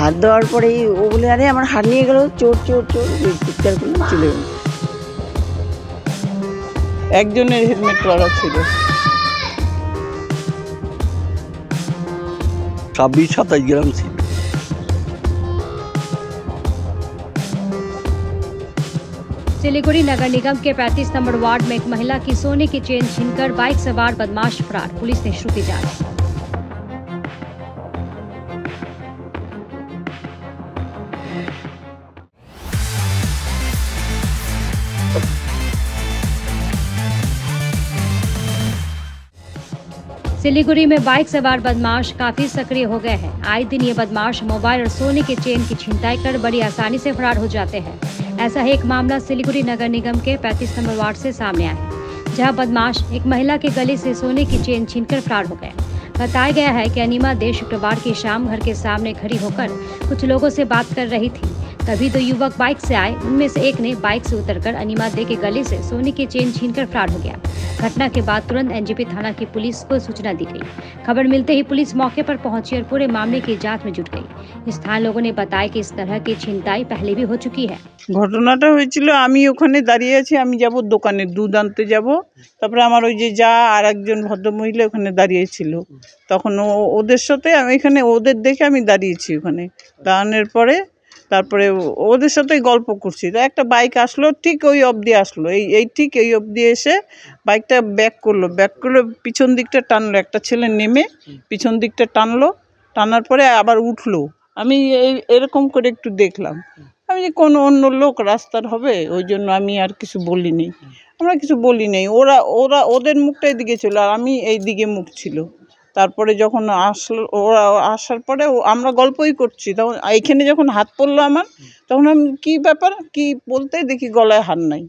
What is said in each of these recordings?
হাত দেওয়ার পরেই ও বলে আরে আমার হাত নিয়ে গেল, চোর চোর চোর, চিৎকার করে চলে গেল। একজনের হেলমেট পরা ছিল। 26-27 গ্রাম ছিল। सिलीगुड़ी नगर निगम के 35 नंबर वार्ड में एक महिला की सोने की चेन छीनकर बाइक सवार बदमाश फरार, पुलिस ने शुरू की जांच। सिलीगुड़ी में बाइक सवार बदमाश काफी सक्रिय हो गए हैं। आए दिन ये बदमाश मोबाइल और सोने के चेन की छिनताई कर बड़ी आसानी से फरार हो जाते हैं। ऐसा ही एक मामला सिलीगुड़ी नगर निगम के 35 नंबर वार्ड से सामने आया है, जहां बदमाश एक महिला के गले से सोने की चेन छीनकर फरार हो गए। बताया गया है कि अनीमा देर शुक्रवार की शाम घर के सामने खड़ी होकर कुछ लोगों से बात कर रही थी। तभी दो युवक बाइक से आए। उनमें से एक ने बाइक से उतरकर अनीमा दे के गले से सोने की चेन छीनकर फरार हो गया। घटना के बाद तुरंत एनजेपी थाना की पुलिस को सूचना दी गई। खबर मिलते ही पुलिस मौके पर पहुंची और पूरे मामले की जांच में जुट गई। स्थानीय लोगों ने बताया कि इस तरह की छिनताई पहले भी हो चुकी है। ঘটনাটা হয়েছিল, আমি ওখানে দাঁড়িয়ে আছি, আমি যাব দোকানে দুধ আনতে যাব। তারপরে আমার ওই যে যা আর একজন ভদ্রমহিলা ওখানে দাঁড়িয়ে ছিল, তখন ওদের সাথে আমি এখানে ওদের দেখে আমি দাঁড়িয়েছি ওখানে। দাঁড়ানোর পরে তারপরে ওদের সাথে গল্প করছি, তো একটা বাইক আসলো, ঠিক ওই অবধি আসলো, এই ঠিক এই অবধি এসে বাইকটা ব্যাক করলো, পিছন দিকটা টানলো, একটা ছেলে নেমে পিছন দিকটা টানলো, টানার পরে আবার উঠলো। আমি এরকম করে একটু দেখলাম, আমি যে কোনো অন্য লোক রাস্তার হবে, ওই জন্য আমি আর কিছু বলিনি। আমরা কিছু বলি নাই। ওদের মুখটা এদিকে ছিল আর আমি এই দিকে মুখ ছিল। তারপরে যখন আসলো, ওরা আসার পরে আমরা গল্পই করছি, তখন এইখানে যখন হাত পড়লো আমার, তখন আমি কী ব্যাপার কী বলতে দেখি গলায় হার নাই,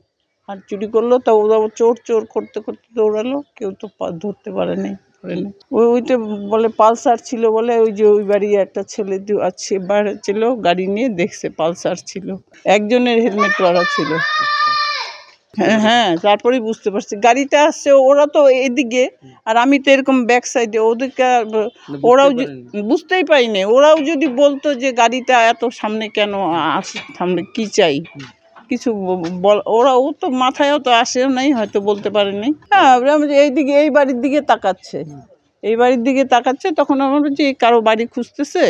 হাত চুরি করলো। তা ওরা চোর চোর করতে করতে দৌড়ালো, কেউ তো ধরতে পারে নাই। ওইটা বলে পালসার ছিল বলে, ওই যে ওই বাড়ি একটা ছেলে আছে বাইরে ছিল, গাড়ি নিয়ে দেখছে পালসার ছিল, একজনের হেলমেট পরা ছিল। হ্যাঁ, তারপরেই বুঝতে পারছি গাড়িটা আসছে, ওরা তো এদিকে আর আমি তো এরকম ব্যাক সাইডে, ওদেরকে ওরাও বুঝতেই পারিনি। ওরাও যদি বলতো যে গাড়িটা এত সামনে কেন আসে, সামনে কী চাই, কিছু ও তো মাথায়ও তো আসেও নাই, হয়তো বলতে পারেনি। হ্যাঁ, এইদিকে এই বাড়ির দিকে তাকাচ্ছে, এই বাড়ির দিকে তাকাচ্ছে, তখন আমার বলছি কারো বাড়ি খুঁজতেছে,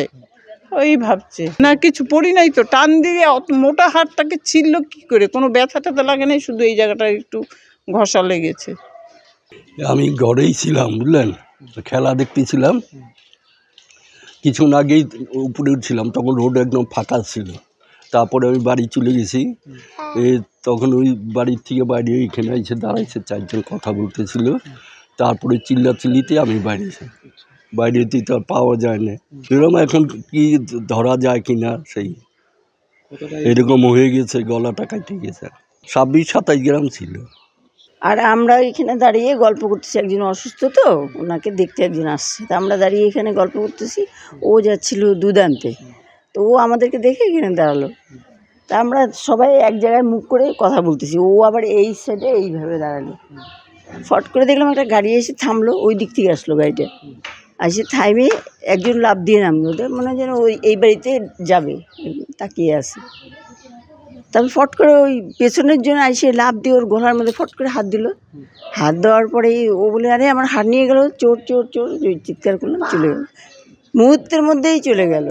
ওই ভাবছে না কিছু পড়ি নাই তো, টান দিয়ে মোটা হাতটাকে ছিঁড়লো কী করে, কোনো ব্যথা ট্যাথা লাগে নাই, শুধু এই জায়গাটা একটু ঘষা লেগেছে। আমি ঘরেই ছিলাম, বুঝলেন, খেলা দেখতেছিলাম। কিছুক্ষণ আগেই উপরে উঠছিলাম, তখন রোড একদম ফাঁকা ছিল। তারপরে আমি বাড়ি চলে গেছি। তখন ওই বাড়ির থেকে বাইরে এখানে এসে দাঁড়াইছে, চারজন কথা বলতেছিল। তারপরে চিল্লাচিল্লিতে আমি বাইরেতে তো আর পাওয়া যায় না। এরকম এখন কি ধরা যায় কি না, সেই এরকম হয়ে গেছে, গলাটা কাটে গেছে। 26-27 গ্রাম ছিল। আর আমরা এখানে দাঁড়িয়ে গল্প করতেছি, একজন অসুস্থ তো ওনাকে দেখতে একজন আসছে, তা আমরা দাঁড়িয়ে এখানে গল্প করতেছি। ও যাচ্ছিল দুধ আনতে, তো ও আমাদেরকে দেখে এখানে দাঁড়ালো। তা আমরা সবাই এক জায়গায় মুখ করে কথা বলতেছি, ও আবার এই সাইডে এইভাবে দাঁড়ালো। ফট করে দেখলাম একটা গাড়ি এসে থামলো, ওই দিক থেকে আসলো গাড়িটা, এসে থামে একজন লাফ দিয়ে নামলো, মনে হয় যেন ওই এই বাড়িতে যাবে, তাকিয়ে আছে। তারপর ফট করে ওই পেছনের জন্য এসে লাফ দিয়ে ওর গলার মধ্যে ফট করে হাত দিল। হাত দেওয়ার পরেই ও বলে আরে আমার হাত নিয়ে গেল, চোর চোর চোর, চিৎকার করলাম, চলে গেল, মুহূর্তের মধ্যেই চলে গেল।